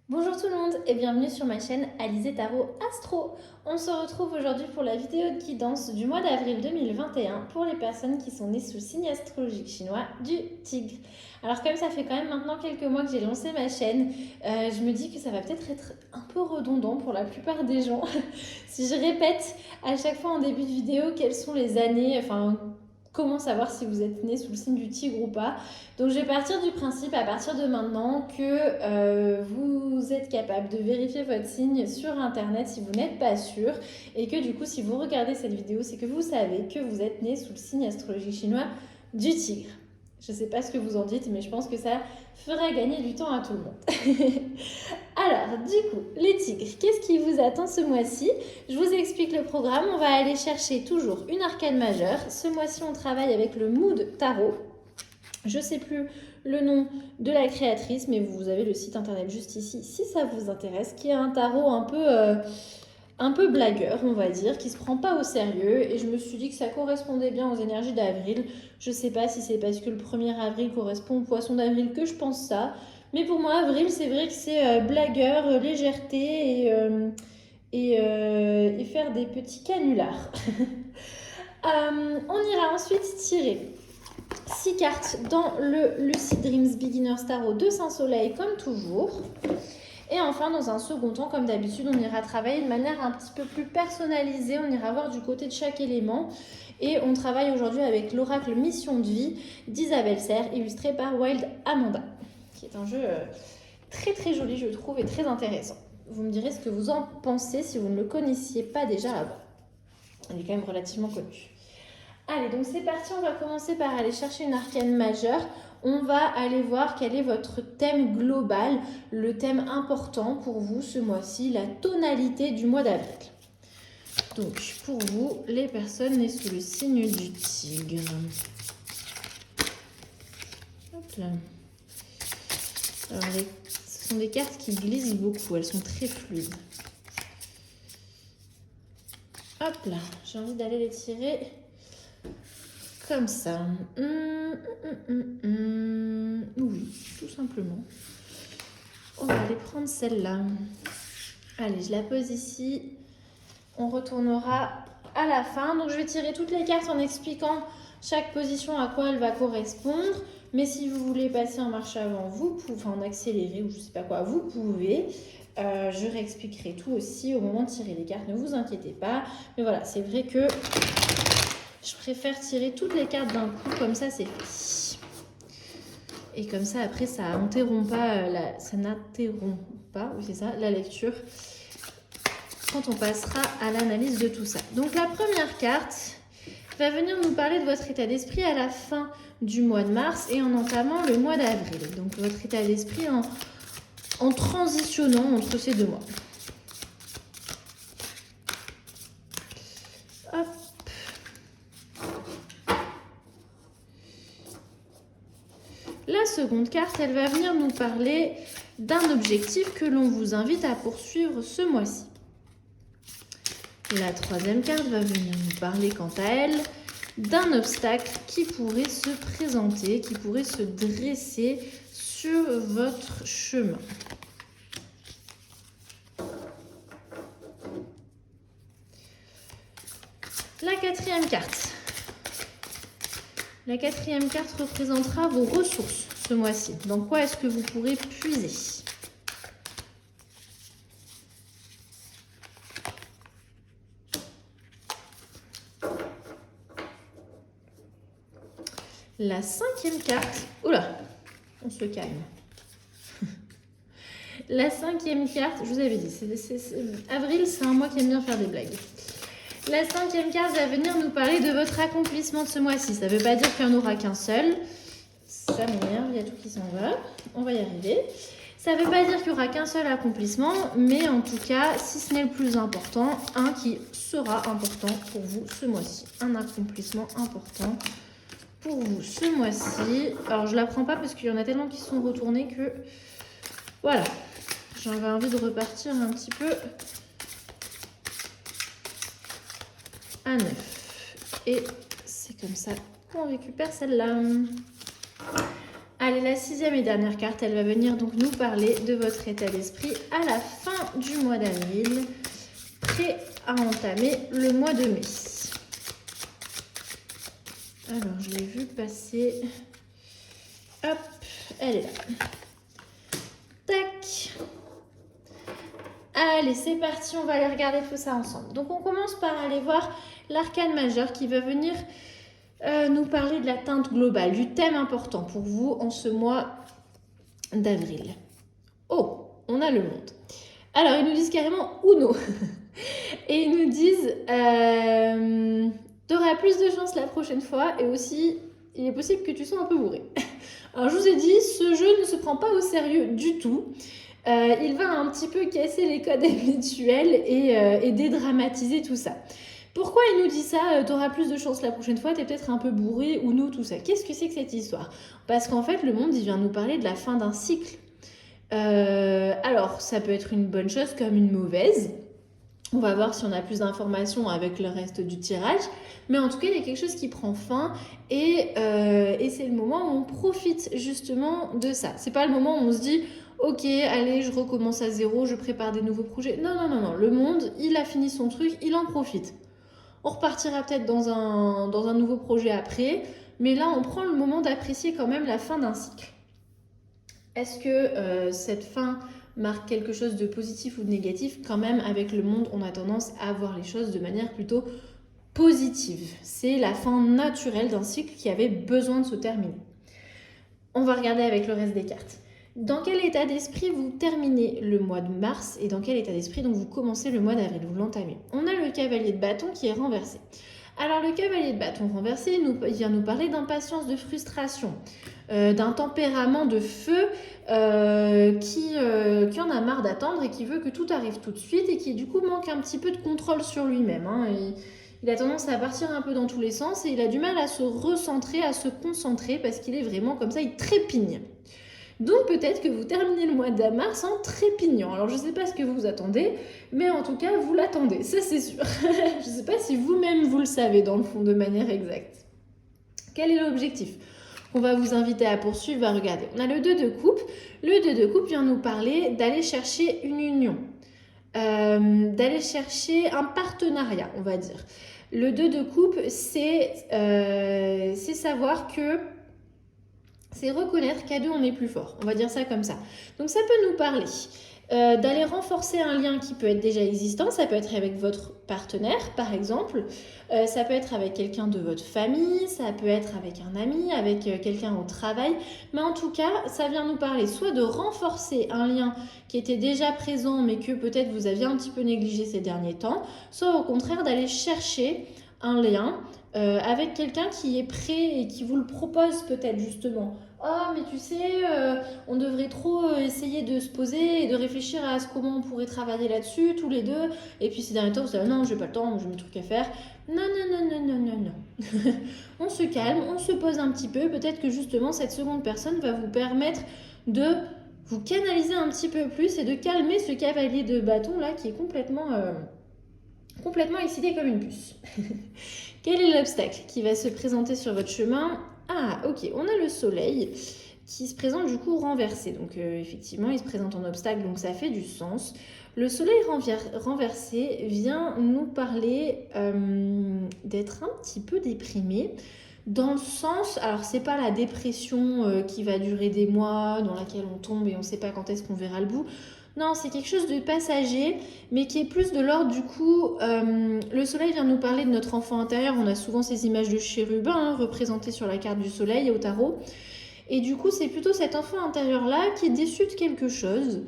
Bonjour tout le monde et bienvenue sur ma chaîne Alizé Tarot Astro. On se retrouve aujourd'hui pour la vidéo de guidance du mois d'avril 2021 pour les personnes qui sont nées sous le signe astrologique chinois du Tigre. Alors comme ça fait quand même maintenant quelques mois que j'ai lancé ma chaîne, je me dis que ça va peut-être être un peu redondant pour la plupart des gens si je répète à chaque fois en début de vidéo quelles sont les années, comment savoir si vous êtes né sous le signe du tigre ou pas. Donc je vais partir du principe à partir de maintenant que vous êtes capable de vérifier votre signe sur internet si vous n'êtes pas sûr et que du coup si vous regardez cette vidéo c'est que vous savez que vous êtes né sous le signe astrologique chinois du tigre. Je ne sais pas ce que vous en dites mais je pense que ça fera gagner du temps à tout le monde. Alors, du coup, les tigres, qu'est-ce qui vous attend ce mois-ci? Je vous explique le programme. On va aller chercher toujours une arcane majeure. Ce mois-ci, on travaille avec le Mood Tarot. Je ne sais plus le nom de la créatrice, mais vous avez le site internet juste ici si ça vous intéresse, qui est un tarot un peu blagueur, on va dire, qui se prend pas au sérieux. Et je me suis dit que ça correspondait bien aux énergies d'avril. Je sais pas si c'est parce que le 1er avril correspond au poisson d'avril que je pense ça. Mais pour moi, avril, c'est vrai que c'est blagueur, légèreté et faire des petits canulars. On ira ensuite tirer 6 cartes dans le Lucid Dreams Beginner's Tarot de Saint-Soleil, comme toujours. Et enfin, dans un second temps, comme d'habitude, on ira travailler de manière un petit peu plus personnalisée. On ira voir du côté de chaque élément. Et on travaille aujourd'hui avec l'oracle Mission de vie d'Isabelle Serre, illustré par Wild Amanda, qui est un jeu très très joli, je trouve, et très intéressant. Vous me direz ce que vous en pensez si vous ne le connaissiez pas déjà avant. Il est quand même relativement connu. Allez, donc c'est parti, on va commencer par aller chercher une arcane majeure. On va aller voir quel est votre thème global, le thème important pour vous ce mois-ci, la tonalité du mois d'avril. Donc, pour vous, les personnes nées sous le signe du tigre. Hop là. Alors, ce sont des cartes qui glissent beaucoup, elles sont très fluides. Hop là, j'ai envie d'aller les tirer comme ça. Oui, tout simplement. On va aller prendre celle-là. Allez, je la pose ici. On retournera à la fin. Donc, je vais tirer toutes les cartes en expliquant chaque position à quoi elle va correspondre. Mais si vous voulez passer en marche avant, vous pouvez, en accélérer ou je sais pas quoi, vous pouvez. Je réexpliquerai tout aussi au moment de tirer les cartes. Ne vous inquiétez pas. Mais voilà, c'est vrai que je préfère tirer toutes les cartes d'un coup, comme ça c'est fait. Et comme ça après ça n'interrompt pas, oui c'est ça, la lecture quand on passera à l'analyse de tout ça. Donc la première carte va venir nous parler de votre état d'esprit à la fin du mois de mars et en entamant le mois d'avril. Donc votre état d'esprit en transitionnant entre ces deux mois. Hop. La seconde carte, elle va venir nous parler d'un objectif que l'on vous invite à poursuivre ce mois-ci. La troisième carte va venir nous parler, quant à elle, d'un obstacle qui pourrait se présenter, qui pourrait se dresser sur votre chemin. La quatrième carte. La quatrième carte représentera vos ressources ce mois-ci. Dans quoi est-ce que vous pourrez puiser? La cinquième carte... Oula, on se calme. La cinquième carte, je vous avais dit, avril, c'est un mois qui aime bien faire des blagues. La cinquième carte va venir nous parler de votre accomplissement de ce mois-ci. Ça ne veut pas dire qu'il n'y en aura qu'un seul. Ça m'énerve, il y a tout qui s'en va. On va y arriver. Ça ne veut pas dire qu'il n'y aura qu'un seul accomplissement, mais en tout cas, si ce n'est le plus important, un qui sera important pour vous ce mois-ci. Un accomplissement important pour vous ce mois-ci. Alors, je ne la prends pas parce qu'il y en a tellement qui sont retournés que... Voilà. J'avais envie de repartir un petit peu à neuf. Et c'est comme ça qu'on récupère celle-là. Allez, La 6e et dernière carte, elle va venir donc nous parler de votre état d'esprit à la fin du mois d'avril, prêt à entamer le mois de mai. Alors, je l'ai vu passer. Hop, elle est là. Tac. Allez, c'est parti, on va aller regarder tout ça ensemble. Donc, on commence par aller voir l'arcane majeur qui va venir nous parler de la teinte globale, du thème important pour vous en ce mois d'avril. Oh, on a le monde. Alors, ils nous disent carrément Uno. Et ils nous disent tu auras plus de chance la prochaine fois et aussi, il est possible que tu sois un peu bourré. Alors, je vous ai dit, ce jeu ne se prend pas au sérieux du tout. Il va un petit peu casser les codes habituels et dédramatiser tout ça. Pourquoi il nous dit ça, t'auras plus de chance la prochaine fois, t'es peut-être un peu bourré ou non, tout ça. Qu'est-ce que c'est que cette histoire? Parce qu'en fait, le monde, il vient nous parler de la fin d'un cycle. Alors, ça peut être une bonne chose comme une mauvaise. On va voir si on a plus d'informations avec le reste du tirage. Mais en tout cas, il y a quelque chose qui prend fin et c'est le moment où on profite justement de ça. C'est pas le moment où on se dit « Ok, allez, je recommence à zéro, je prépare des nouveaux projets. » Non, non, non, non. Le monde, il a fini son truc, il en profite. On repartira peut-être dans un nouveau projet après, mais là, on prend le moment d'apprécier quand même la fin d'un cycle. Est-ce que cette fin marque quelque chose de positif ou de négatif? Quand même, avec le monde, on a tendance à voir les choses de manière plutôt positive. C'est la fin naturelle d'un cycle qui avait besoin de se terminer. On va regarder avec le reste des cartes. Dans quel état d'esprit vous terminez le mois de mars et dans quel état d'esprit donc vous commencez le mois d'avril, vous l'entamez? On a le cavalier de bâton qui est renversé. Alors le cavalier de bâton renversé il vient nous parler d'impatience, de frustration, d'un tempérament de feu qui en a marre d'attendre et qui veut que tout arrive tout de suite et qui du coup manque un petit peu de contrôle sur lui-même. Hein. Il a tendance à partir un peu dans tous les sens et il a du mal à se recentrer, à se concentrer parce qu'il est vraiment comme ça, il trépigne. Donc peut-être que vous terminez le mois de mars en trépignant. Alors je ne sais pas ce que vous attendez, mais en tout cas vous l'attendez, ça c'est sûr. Je ne sais pas si vous-même vous le savez dans le fond de manière exacte. Quel est l'objectif qu'on va vous inviter à poursuivre, à regarder? On a le 2 de coupe. Le 2 de coupe vient nous parler d'aller chercher une union, d'aller chercher un partenariat, on va dire. Le 2 de coupe, c'est savoir que c'est reconnaître qu'à deux, on est plus fort. On va dire ça comme ça. Donc, ça peut nous parler d'aller renforcer un lien qui peut être déjà existant. Ça peut être avec votre partenaire, par exemple. Ça peut être avec quelqu'un de votre famille. Ça peut être avec un ami, avec quelqu'un au travail. Mais en tout cas, ça vient nous parler soit de renforcer un lien qui était déjà présent, mais que peut-être vous aviez un petit peu négligé ces derniers temps. Soit au contraire, d'aller chercher un lien avec quelqu'un qui est prêt et qui vous le propose peut-être justement. Oh, mais tu sais, on devrait trop essayer de se poser et de réfléchir à comment on pourrait travailler là-dessus, tous les deux. Et puis ces derniers temps, vous savez, non, j'ai pas le temps, j'ai mes trucs à faire. Non, non, non, non, non, non, non. On se calme, on se pose un petit peu. Peut-être que justement, cette seconde personne va vous permettre de vous canaliser un petit peu plus et de calmer ce cavalier de bâton là qui est complètement excité comme une puce. Quel est l'obstacle qui va se présenter sur votre chemin? Ah, ok, on a le soleil qui se présente du coup renversé. Donc effectivement, il se présente en obstacle, donc ça fait du sens. Le soleil renversé vient nous parler d'être un petit peu déprimé. Dans le sens, alors c'est pas la dépression qui va durer des mois, dans laquelle on tombe et on ne sait pas quand est-ce qu'on verra le bout. Non, c'est quelque chose de passager, mais qui est plus de l'ordre du coup. Le soleil vient nous parler de notre enfant intérieur. On a souvent ces images de chérubins représentées sur la carte du soleil au tarot. Et du coup, c'est plutôt cet enfant intérieur-là qui est déçu de quelque chose.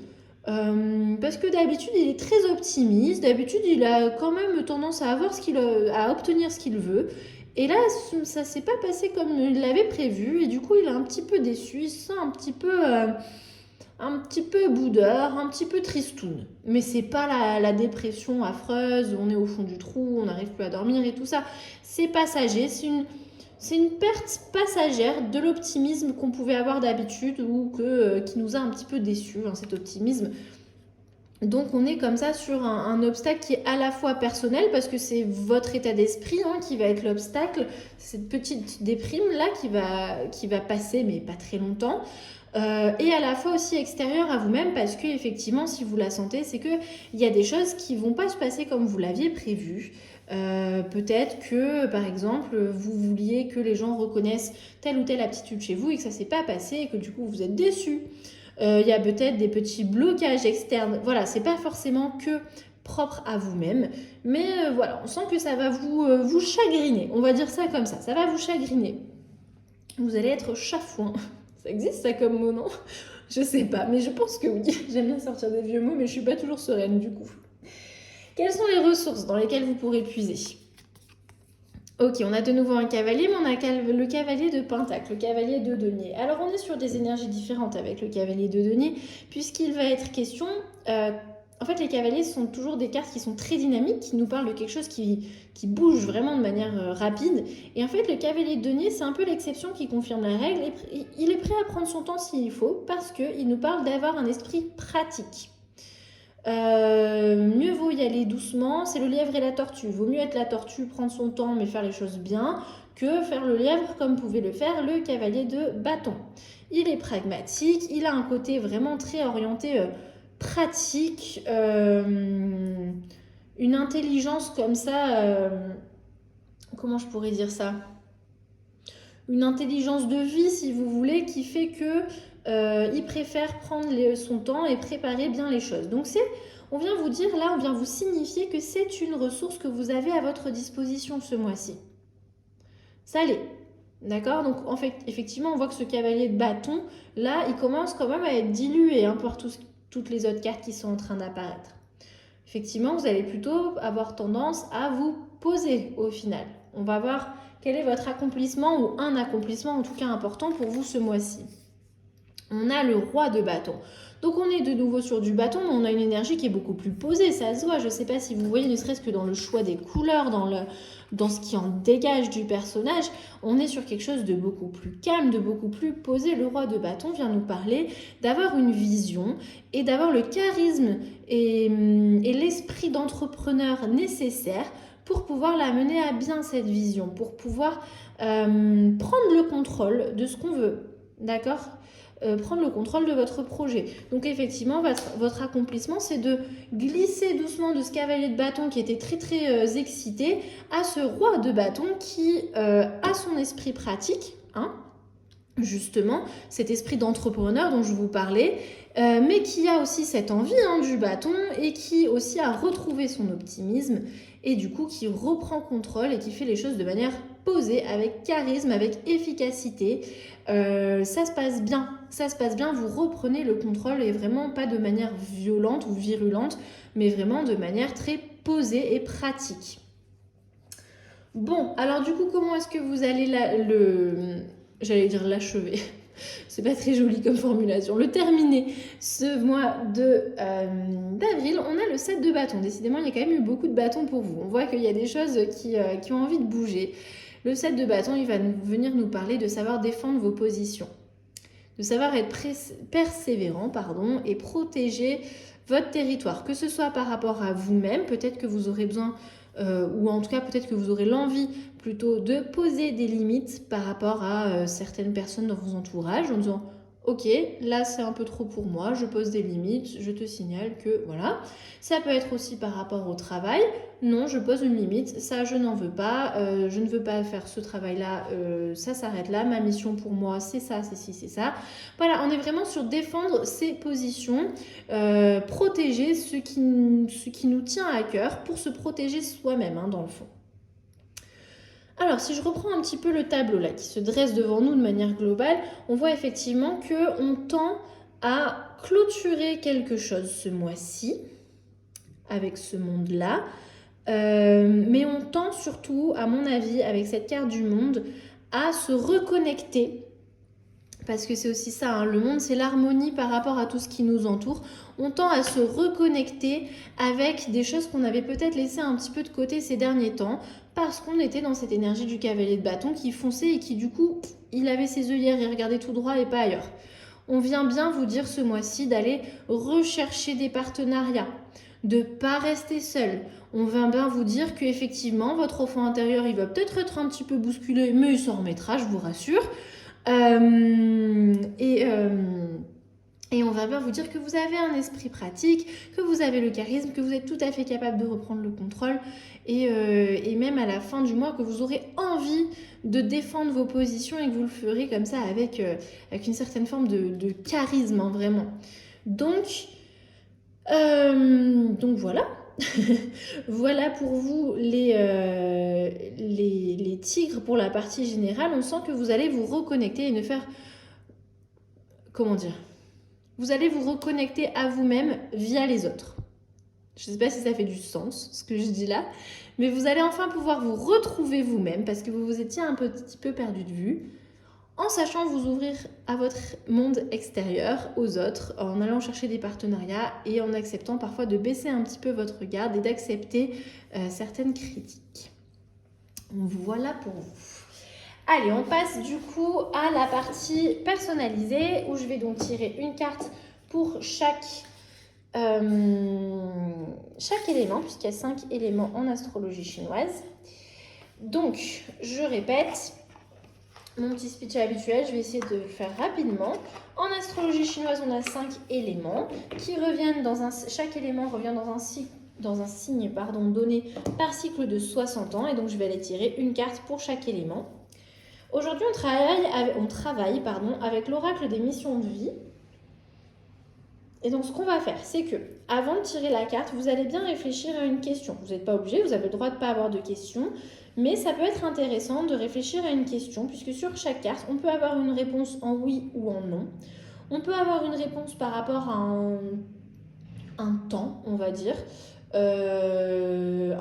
Parce que d'habitude, il est très optimiste. D'habitude, il a quand même tendance à obtenir ce qu'il veut. Et là, ça s'est pas passé comme il l'avait prévu. Et du coup, il est un petit peu déçu. Il se sent un petit peu boudeur, un petit peu tristoun. Mais c'est pas la dépression affreuse, on est au fond du trou, on n'arrive plus à dormir et tout ça. C'est passager, c'est une perte passagère de l'optimisme qu'on pouvait avoir d'habitude ou qui nous a un petit peu déçus, hein, cet optimisme. Donc on est comme ça sur un obstacle qui est à la fois personnel, parce que c'est votre état d'esprit qui va être l'obstacle, cette petite déprime là qui va passer, mais pas très longtemps. Et à la fois aussi extérieur à vous-même, parce que effectivement, si vous la sentez, c'est qu'il y a des choses qui vont pas se passer comme vous l'aviez prévu. Peut-être que, par exemple, vous vouliez que les gens reconnaissent telle ou telle aptitude chez vous et que ça s'est pas passé et que du coup vous êtes déçu. Il y a peut-être des petits blocages externes. Voilà, c'est pas forcément que propre à vous-même, mais voilà, on sent que ça va vous chagriner. On va dire ça comme ça va vous chagriner. Vous allez être chafouin. Ça existe ça comme mot, non? Je sais pas, mais je pense que oui. J'aime bien sortir des vieux mots, mais je suis pas toujours sereine du coup. Quelles sont les ressources dans lesquelles vous pourrez puiser? Ok, on a de nouveau un cavalier, mais on a le cavalier de Pentacle, le cavalier de denier. Alors on est sur des énergies différentes avec le cavalier de denier, puisqu'il va être question... en fait, les cavaliers sont toujours des cartes qui sont très dynamiques, qui nous parlent de quelque chose qui bouge vraiment de manière rapide. Et en fait, le cavalier de denier, c'est un peu l'exception qui confirme la règle. Il est prêt à prendre son temps s'il faut, parce qu'il nous parle d'avoir un esprit pratique. Mieux vaut y aller doucement, c'est le lièvre et la tortue. Vaut mieux être la tortue, prendre son temps mais faire les choses bien, que faire le lièvre comme pouvait le faire le cavalier de bâton. Il est pragmatique, il a un côté vraiment très orienté pratique, une intelligence comme ça, comment je pourrais dire ça? Une intelligence de vie, si vous voulez, qui fait que il préfère prendre son temps et préparer bien les choses. Donc on vient vous dire là, on vient vous signifier que c'est une ressource que vous avez à votre disposition ce mois-ci. Ça l'est. D'accord? Donc en fait, effectivement, on voit que ce cavalier de bâton, là, il commence quand même à être dilué pour toutes les autres cartes qui sont en train d'apparaître. Effectivement, vous allez plutôt avoir tendance à vous poser au final. On va voir quel est votre accomplissement ou un accomplissement en tout cas important pour vous ce mois-ci. On a le roi de bâton. Donc on est de nouveau sur du bâton, mais on a une énergie qui est beaucoup plus posée, ça se voit. Je ne sais pas si vous voyez, ne serait-ce que dans le choix des couleurs, dans ce qui en dégage du personnage, on est sur quelque chose de beaucoup plus calme, de beaucoup plus posé. Le roi de bâton vient nous parler d'avoir une vision et d'avoir le charisme et l'esprit d'entrepreneur nécessaire pour pouvoir la mener à bien cette vision, pour pouvoir prendre le contrôle de ce qu'on veut, d'accord ? Prendre le contrôle de votre projet. Donc effectivement, votre accomplissement, c'est de glisser doucement de ce cavalier de bâton qui était très très excité à ce roi de bâton qui a son esprit pratique, justement, cet esprit d'entrepreneur dont je vous parlais, mais qui a aussi cette envie du bâton et qui aussi a retrouvé son optimisme et du coup qui reprend contrôle et qui fait les choses de manière posée, avec charisme, avec efficacité. Ça se passe bien, vous reprenez le contrôle et vraiment pas de manière violente ou virulente, mais vraiment de manière très posée et pratique. Bon, alors du coup, comment est-ce que vous allez j'allais dire l'achever. C'est pas très joli comme formulation. Le terminer ce mois d'avril, on a le 7 de bâton. Décidément, il y a quand même eu beaucoup de bâtons pour vous. On voit qu'il y a des choses qui ont envie de bouger. Le 7 de bâton, il va venir nous parler de savoir défendre vos positions, de savoir être persévérant et protéger votre territoire, que ce soit par rapport à vous-même, peut-être que vous aurez besoin ou en tout cas peut-être que vous aurez l'envie plutôt de poser des limites par rapport à certaines personnes dans vos entourages en disant ok, là c'est un peu trop pour moi, je pose des limites, je te signale que voilà. Ça peut être aussi par rapport au travail, non, je pose une limite, ça je n'en veux pas, je ne veux pas faire ce travail-là, ça s'arrête là, ma mission pour moi c'est ça, c'est ci, c'est ça. Voilà, on est vraiment sur défendre ses positions, protéger ce qui nous tient à cœur pour se protéger soi-même dans le fond. Alors, si je reprends un petit peu le tableau là qui se dresse devant nous de manière globale, on voit effectivement qu'on tend à clôturer quelque chose ce mois-ci avec ce monde-là. Mais on tend surtout, à mon avis, avec cette carte du monde, à se reconnecter. Parce que c'est aussi ça, le monde c'est l'harmonie par rapport à tout ce qui nous entoure. On tend à se reconnecter avec des choses qu'on avait peut-être laissées un petit peu de côté ces derniers temps, parce qu'on était dans cette énergie du cavalier de bâton qui fonçait et qui du coup, il avait ses œillères et regardait tout droit et pas ailleurs. On vient bien vous dire ce mois-ci d'aller rechercher des partenariats, de ne pas rester seul. On vient bien vous dire qu'effectivement, votre enfant intérieur, il va peut-être être un petit peu bousculé, mais il s'en remettra, je vous rassure. Et on va bien vous dire que vous avez un esprit pratique, que vous avez le charisme, que vous êtes tout à fait capable de reprendre le contrôle et même à la fin du mois que vous aurez envie de défendre vos positions et que vous le ferez comme ça avec une certaine forme de charisme, hein, vraiment. Donc voilà. Voilà pour vous les tigres pour la partie générale. On sent que vous allez vous reconnecter et ne faire... Comment dire ? Vous allez vous reconnecter à vous-même via les autres. Je ne sais pas si ça fait du sens, ce que je dis là, mais vous allez enfin pouvoir vous retrouver vous-même parce que vous vous étiez un petit peu perdu de vue, en sachant vous ouvrir à votre monde extérieur, aux autres, en allant chercher des partenariats et en acceptant parfois de baisser un petit peu votre garde et d'accepter certaines critiques. Voilà pour vous. Allez, on passe du coup à la partie personnalisée où je vais donc tirer une carte pour chaque élément, puisqu'il y a 5 éléments en astrologie chinoise. Donc, je répète mon petit speech habituel, je vais essayer de le faire rapidement. En astrologie chinoise, on a 5 éléments qui reviennent chaque élément revient dans un signe donné par cycle de 60 ans, et donc je vais aller tirer une carte pour chaque élément. Aujourd'hui, on travaille avec l'oracle des missions de vie. Et donc, ce qu'on va faire, c'est que, avant de tirer la carte, vous allez bien réfléchir à une question. Vous n'êtes pas obligé, vous avez le droit de ne pas avoir de questions, mais ça peut être intéressant de réfléchir à une question, puisque sur chaque carte, on peut avoir une réponse en oui ou en non. On peut avoir une réponse par rapport à un temps, on va dire, une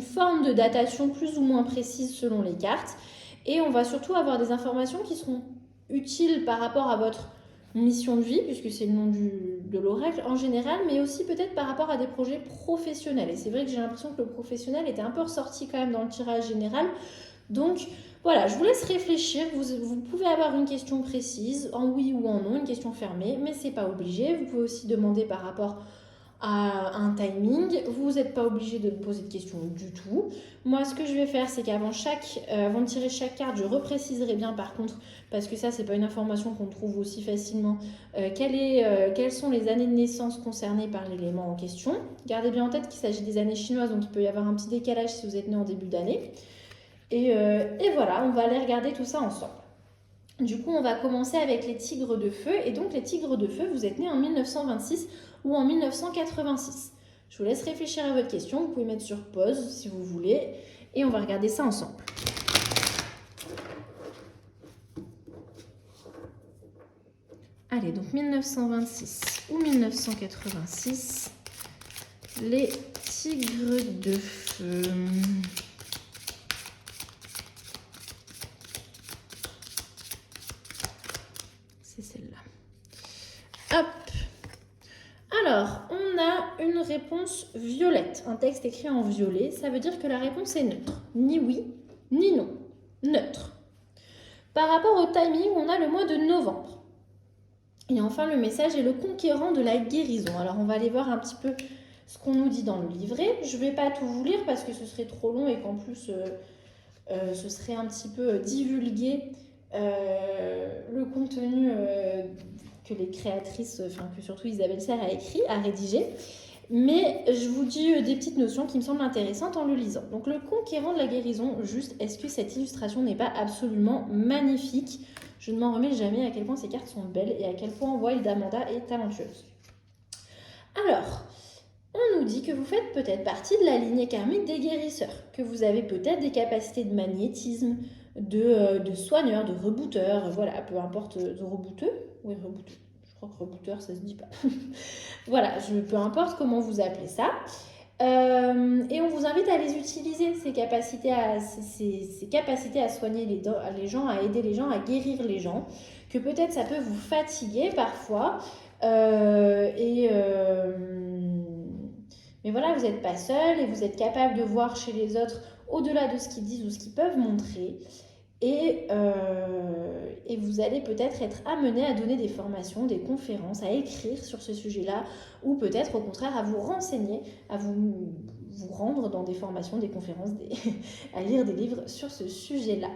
forme de datation plus ou moins précise selon les cartes. Et on va surtout avoir des informations qui seront utiles par rapport à votre mission de vie, puisque c'est le nom de l'oracle en général, mais aussi peut-être par rapport à des projets professionnels. Et c'est vrai que j'ai l'impression que le professionnel était un peu ressorti quand même dans le tirage général. Donc voilà, je vous laisse réfléchir. Vous pouvez avoir une question précise, en oui ou en non, une question fermée, mais c'est pas obligé. Vous pouvez aussi demander par rapport à un timing. Vous n'êtes pas obligé de me poser de questions du tout. Moi, ce que je vais faire, c'est qu'avant de tirer chaque carte, je repréciserai bien par contre, parce que ça, c'est pas une information qu'on trouve aussi facilement, quelles sont les années de naissance concernées par l'élément en question. Gardez bien en tête qu'il s'agit des années chinoises, donc il peut y avoir un petit décalage si vous êtes né en début d'année. Et voilà, on va aller regarder tout ça ensemble. Du coup, on va commencer avec les tigres de feu. Et donc, les tigres de feu, vous êtes nés en 1926 ou en 1986. Je vous laisse réfléchir à votre question. Vous pouvez mettre sur pause si vous voulez. Et on va regarder ça ensemble. Allez, donc 1926 ou 1986. Les tigres de feu. C'est celle-là. Hop. Alors, on a une réponse violette, un texte écrit en violet. Ça veut dire que la réponse est neutre. Ni oui, ni non. Neutre. Par rapport au timing, on a le mois de novembre. Et enfin, le message est le conquérant de la guérison. Alors, on va aller voir un petit peu ce qu'on nous dit dans le livret. Je ne vais pas tout vous lire parce que ce serait trop long et qu'en plus, ce serait un petit peu divulguer le contenu que les créatrices, que surtout Isabelle Serre a écrit, a rédigé. Mais je vous dis des petites notions qui me semblent intéressantes en le lisant. Donc le conquérant de la guérison, juste, est-ce que cette illustration n'est pas absolument magnifique ? Je ne m'en remets jamais à quel point ces cartes sont belles et à quel point Wild Amanda est talentueuse. Alors, on nous dit que vous faites peut-être partie de la lignée karmique des guérisseurs, que vous avez peut-être des capacités de magnétisme, de soigneur, de rebooteur, voilà, peu importe, de rebooteux. Oui, rebooteur. Je crois que rebooteur, ça se dit pas. Voilà, peu importe comment vous appelez ça. Et on vous invite à les utiliser, ces capacités à soigner les gens, à aider les gens, à guérir les gens, que peut-être ça peut vous fatiguer parfois. Mais voilà, vous n'êtes pas seul et vous êtes capable de voir chez les autres au-delà de ce qu'ils disent ou ce qu'ils peuvent montrer. Et vous allez peut-être être amené à donner des formations, des conférences, à écrire sur ce sujet-là, ou peut-être au contraire à vous renseigner, à vous rendre dans des formations, des conférences, à lire des livres sur ce sujet-là.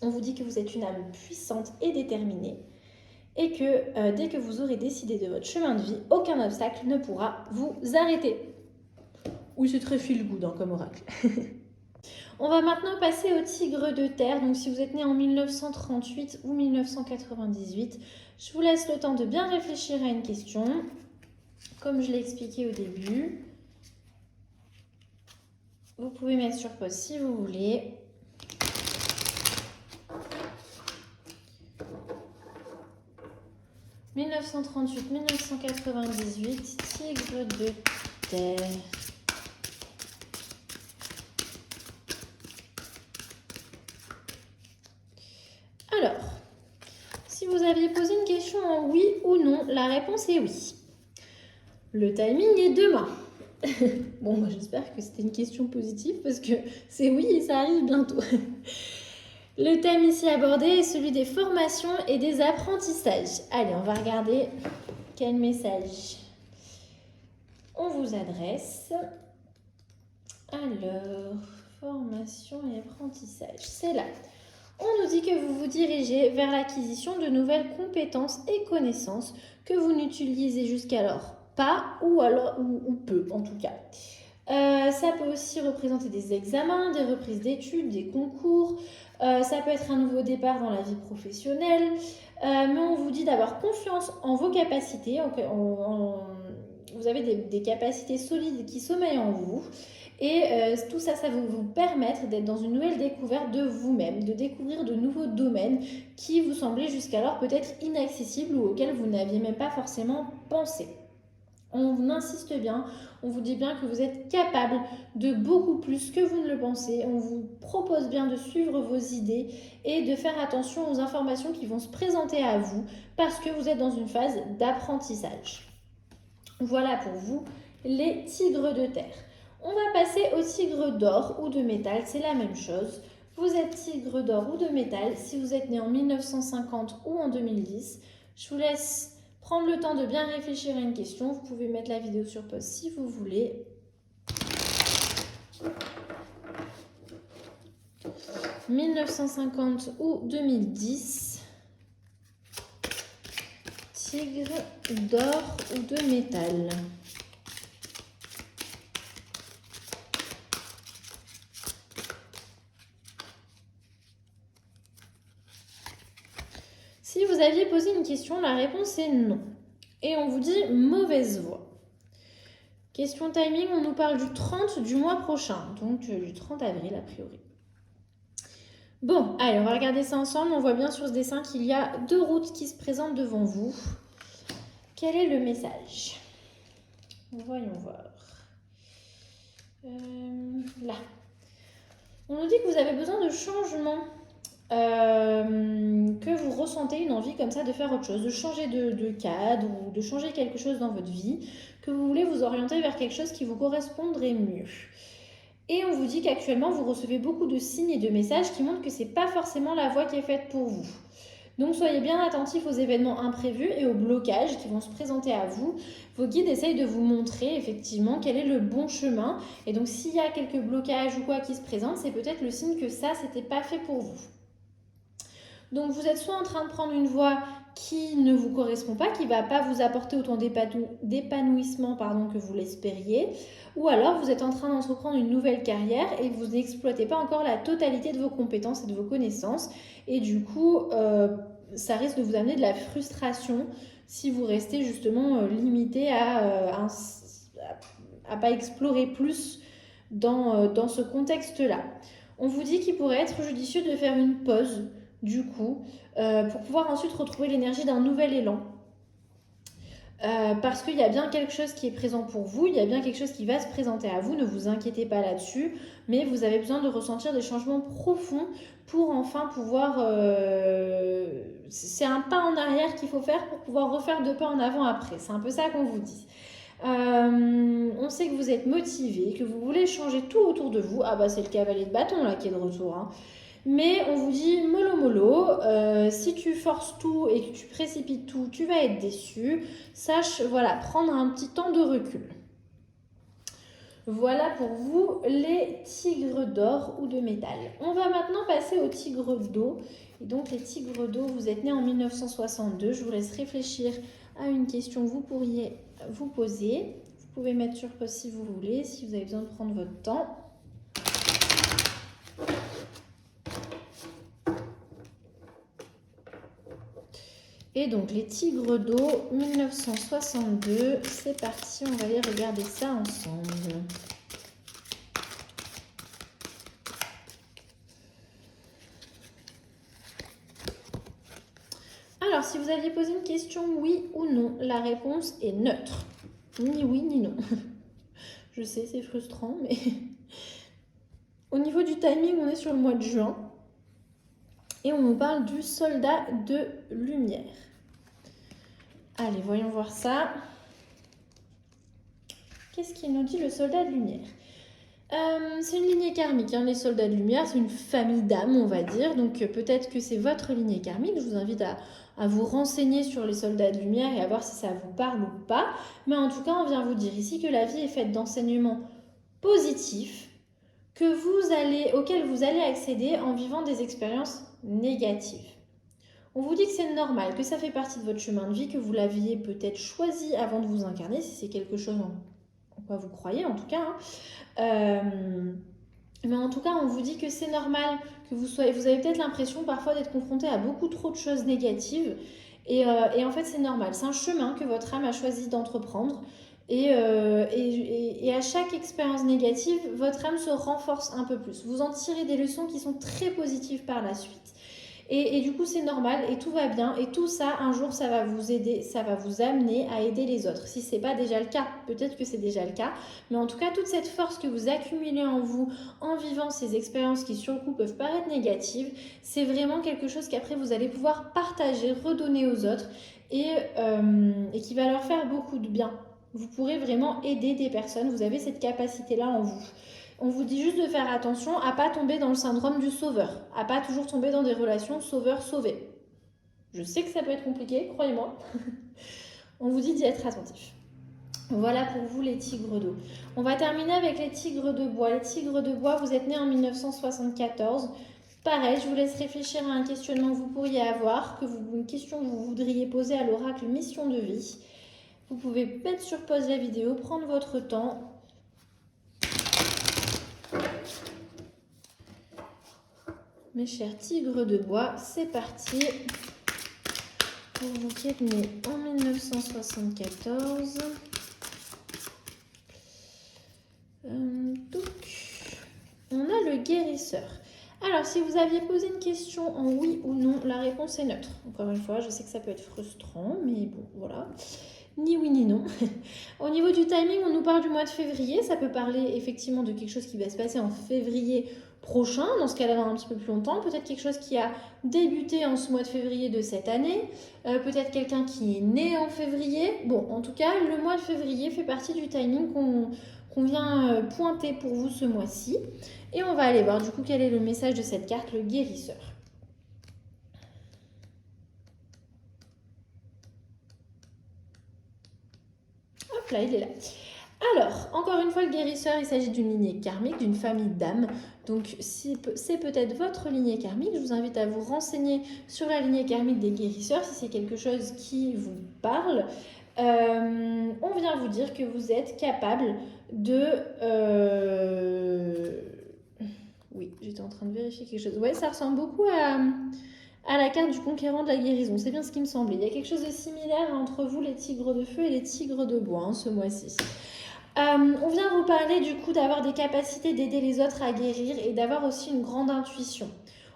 On vous dit que vous êtes une âme puissante et déterminée, et que dès que vous aurez décidé de votre chemin de vie, aucun obstacle ne pourra vous arrêter. Oui, c'est très feel good hein, comme oracle. On va maintenant passer au tigre de terre. Donc si vous êtes né en 1938 ou 1998, je vous laisse le temps de bien réfléchir à une question, comme je l'ai expliqué au début. Vous pouvez mettre sur pause si vous voulez. « 1938-1998, tigre de terre. » Alors, si vous aviez posé une question en oui ou non, la réponse est oui. Le timing est demain. Bon, moi j'espère que c'était une question positive parce que c'est oui et ça arrive bientôt. Le thème ici abordé est celui des formations et des apprentissages. Allez, on va regarder quel message on vous adresse. Alors, formation et apprentissage, c'est là. On nous dit que vous vous dirigez vers l'acquisition de nouvelles compétences et connaissances que vous n'utilisez jusqu'alors pas ou peu en tout cas. Ça peut aussi représenter des examens, des reprises d'études, des concours. Ça peut être un nouveau départ dans la vie professionnelle. Mais on vous dit d'avoir confiance en vos capacités. Vous avez des capacités solides qui sommeillent en vous. Et tout ça, ça va vous permettre d'être dans une nouvelle découverte de vous-même, de découvrir de nouveaux domaines qui vous semblaient jusqu'alors peut-être inaccessibles ou auxquels vous n'aviez même pas forcément pensé. On insiste bien, on vous dit bien que vous êtes capable de beaucoup plus que vous ne le pensez. On vous propose bien de suivre vos idées et de faire attention aux informations qui vont se présenter à vous parce que vous êtes dans une phase d'apprentissage. Voilà pour vous les tigres de terre. On va passer au tigre d'or ou de métal, c'est la même chose. Vous êtes tigre d'or ou de métal si vous êtes né en 1950 ou en 2010. Je vous laisse prendre le temps de bien réfléchir à une question. Vous pouvez mettre la vidéo sur pause si vous voulez. « 1950 ou 2010, tigre d'or ou de métal ?» Si vous aviez posé une question, la réponse est non. Et on vous dit mauvaise voie. Question timing, on nous parle du 30 du mois prochain, donc du 30 avril a priori. Bon, allez, on va regarder ça ensemble. On voit bien sur ce dessin qu'il y a deux routes qui se présentent devant vous. Quel est le message? Voyons voir. Là. On nous dit que vous avez besoin de changement. Que vous ressentez une envie comme ça de faire autre chose, de changer de cadre ou de changer quelque chose dans votre vie, que vous voulez vous orienter vers quelque chose qui vous correspondrait mieux. Et on vous dit qu'actuellement vous recevez beaucoup de signes et de messages qui montrent que c'est pas forcément la voie qui est faite pour vous. Donc soyez bien attentifs aux événements imprévus et aux blocages qui vont se présenter à vous. Vos guides essayent de vous montrer effectivement quel est le bon chemin. Et donc s'il y a quelques blocages ou quoi qui se présentent, c'est peut-être le signe que ça, c'était pas fait pour vous. Donc vous êtes soit en train de prendre une voie qui ne vous correspond pas, qui ne va pas vous apporter autant d'épanouissement que vous l'espériez, ou alors vous êtes en train d'entreprendre une nouvelle carrière et vous n'exploitez pas encore la totalité de vos compétences et de vos connaissances. Et du coup, ça risque de vous amener de la frustration si vous restez justement limité à pas explorer plus dans ce contexte-là. On vous dit qu'il pourrait être judicieux de faire une pause du coup, pour pouvoir ensuite retrouver l'énergie d'un nouvel élan. Parce qu'il y a bien quelque chose qui est présent pour vous, il y a bien quelque chose qui va se présenter à vous, ne vous inquiétez pas là-dessus, mais vous avez besoin de ressentir des changements profonds pour enfin pouvoir... c'est un pas en arrière qu'il faut faire pour pouvoir refaire deux pas en avant après, c'est un peu ça qu'on vous dit. On sait que vous êtes motivé, que vous voulez changer tout autour de vous. Ah bah c'est le cavalier de bâton là qui est de retour, hein. Mais on vous dit mollo mollo, si tu forces tout et que tu précipites tout, tu vas être déçu. Sache, voilà, prendre un petit temps de recul. Voilà pour vous les tigres d'or ou de métal. On va maintenant passer aux tigres d'eau. Et donc les tigres d'eau, vous êtes nés en 1962. Je vous laisse réfléchir à une question que vous pourriez vous poser. Vous pouvez mettre sur pause si vous voulez, si vous avez besoin de prendre votre temps. Et donc les tigres d'eau 1962, c'est parti, on va aller regarder ça ensemble. Alors, si vous aviez posé une question oui ou non, la réponse est neutre. Ni oui, ni non. Je sais, c'est frustrant, mais... Au niveau du timing, on est sur le mois de juin. Et on nous parle du soldat de lumière. Allez, voyons voir ça. Qu'est-ce qu'il nous dit, le soldat de lumière? C'est une lignée karmique, hein, les soldats de lumière, c'est une famille d'âmes, on va dire. Donc peut-être que c'est votre lignée karmique. Je vous invite à vous renseigner sur les soldats de lumière et à voir si ça vous parle ou pas. Mais en tout cas, on vient vous dire ici que la vie est faite d'enseignements positifs auxquels vous allez accéder en vivant des expériences négatives. On vous dit que c'est normal, que ça fait partie de votre chemin de vie, que vous l'aviez peut-être choisi avant de vous incarner, si c'est quelque chose en quoi vous croyez en tout cas. Mais en tout cas, on vous dit que c'est normal que vous avez peut-être l'impression parfois d'être confronté à beaucoup trop de choses négatives. Et en fait, c'est normal. C'est un chemin que votre âme a choisi d'entreprendre. Et à chaque expérience négative, votre âme se renforce un peu plus. Vous en tirez des leçons qui sont très positives par la suite. Et du coup, c'est normal et tout va bien. Et tout ça, un jour, ça va vous aider, ça va vous amener à aider les autres. Si ce n'est pas déjà le cas, peut-être que c'est déjà le cas. Mais en tout cas, toute cette force que vous accumulez en vous en vivant ces expériences qui, sur le coup, peuvent paraître négatives, c'est vraiment quelque chose qu'après, vous allez pouvoir partager, redonner aux autres et qui va leur faire beaucoup de bien. Vous pourrez vraiment aider des personnes. Vous avez cette capacité-là en vous. On vous dit juste de faire attention à ne pas tomber dans le syndrome du sauveur, à ne pas toujours tomber dans des relations sauveur-sauvé. Je sais que ça peut être compliqué, croyez-moi. On vous dit d'y être attentif. Voilà pour vous les tigres d'eau. On va terminer avec les tigres de bois. Les tigres de bois, vous êtes nés en 1974. Pareil, je vous laisse réfléchir à un questionnement que vous pourriez avoir, une question que vous voudriez poser à l'oracle mission de vie. Vous pouvez mettre sur pause la vidéo, prendre votre temps. Mes chers tigres de bois, c'est parti pour vous qui êtes nés en 1974. Donc, on a le guérisseur. Alors, si vous aviez posé une question en oui ou non, la réponse est neutre. Encore une fois, je sais que ça peut être frustrant, mais bon, voilà. Ni oui ni non. Au niveau du timing, on nous parle du mois de février. Ça peut parler effectivement de quelque chose qui va se passer en février prochain, dans ce cas-là dans un petit peu plus longtemps, peut-être quelque chose qui a débuté en ce mois de février de cette année, peut-être quelqu'un qui est né en février. Bon, en tout cas, le mois de février fait partie du timing qu'on vient pointer pour vous ce mois-ci. Et on va aller voir du coup quel est le message de cette carte, le guérisseur. Hop là, il est là. Alors, encore une fois, le guérisseur, il s'agit d'une lignée karmique, d'une famille d'âmes. Donc, si c'est peut-être votre lignée karmique, je vous invite à vous renseigner sur la lignée karmique des guérisseurs, si c'est quelque chose qui vous parle. On vient vous dire que vous êtes capable de... Oui, j'étais en train de vérifier quelque chose. Ouais, ça ressemble beaucoup à la carte du conquérant de la guérison. C'est bien ce qui me semblait. Il y a quelque chose de similaire entre vous, les tigres de feu et les tigres de bois, hein, ce mois-ci. On vient vous parler du coup d'avoir des capacités d'aider les autres à guérir et d'avoir aussi une grande intuition.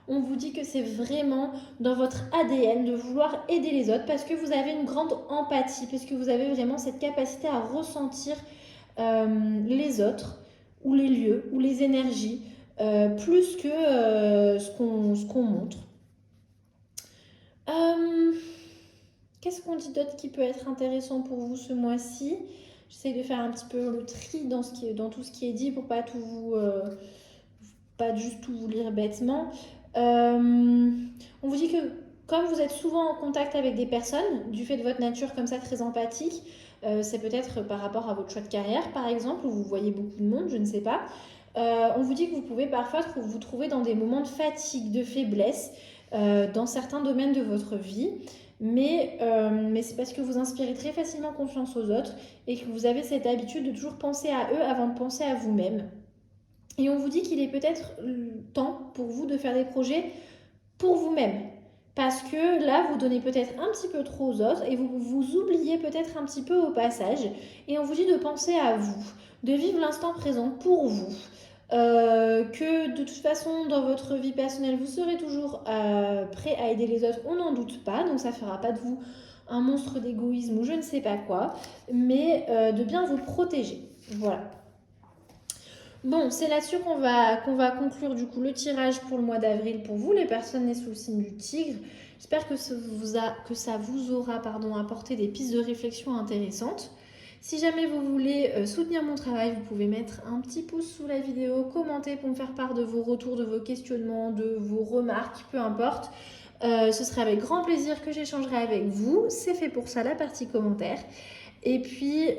On vous dit que c'est vraiment dans votre ADN de vouloir aider les autres parce que vous avez une grande empathie, parce que vous avez vraiment cette capacité à ressentir les autres ou les lieux ou les énergies plus que ce qu'on montre. Qu'est-ce qu'on dit d'autre qui peut être intéressant pour vous ce mois-ci? J'essaie de faire un petit peu le tri dans tout ce qui est dit pour pas juste tout vous lire bêtement. On vous dit que comme vous êtes souvent en contact avec des personnes, du fait de votre nature comme ça très empathique, c'est peut-être par rapport à votre choix de carrière par exemple, où vous voyez beaucoup de monde, je ne sais pas. On vous dit que vous pouvez parfois vous trouver dans des moments de fatigue, de faiblesse, dans certains domaines de votre vie. Mais c'est parce que vous inspirez très facilement confiance aux autres et que vous avez cette habitude de toujours penser à eux avant de penser à vous-même. Et on vous dit qu'il est peut-être temps pour vous de faire des projets pour vous-même. Parce que là, vous donnez peut-être un petit peu trop aux autres et vous vous oubliez peut-être un petit peu au passage. Et on vous dit de penser à vous, de vivre l'instant présent pour vous. Que de toute façon, dans votre vie personnelle, vous serez toujours prêt à aider les autres, on n'en doute pas. Donc ça ne fera pas de vous un monstre d'égoïsme ou je ne sais pas quoi. Mais de bien vous protéger. Voilà. Bon, c'est là-dessus qu'on va conclure du coup le tirage pour le mois d'avril pour vous, les personnes nées sous le signe du tigre. J'espère que ça vous aura apporté des pistes de réflexion intéressantes. Si jamais vous voulez soutenir mon travail, vous pouvez mettre un petit pouce sous la vidéo, commenter pour me faire part de vos retours, de vos questionnements, de vos remarques, peu importe. Ce serait avec grand plaisir que j'échangerai avec vous. C'est fait pour ça, la partie commentaire. Et puis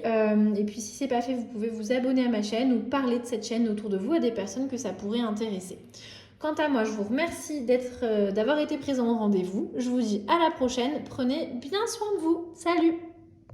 si c'est pas fait, vous pouvez vous abonner à ma chaîne ou parler de cette chaîne autour de vous à des personnes que ça pourrait intéresser. Quant à moi, je vous remercie d'avoir été présent au rendez-vous. Je vous dis à la prochaine. Prenez bien soin de vous. Salut!